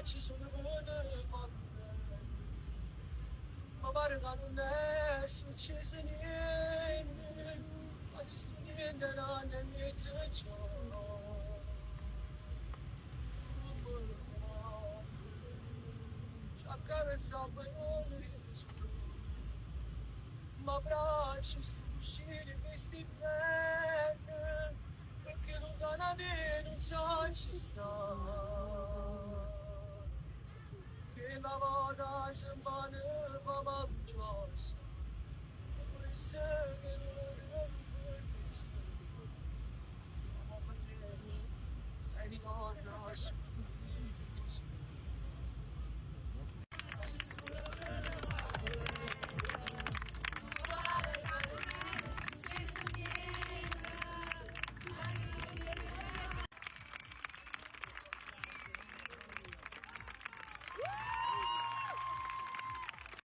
ci sono fatte, ma pare che non è successo niente, ma di sto niente non è niente ciò. Ci accarezzava e non riesco, ma braccia struscire questi inverni, perché lontana me non so ci sta. Che la vada se va ne fa mangiare,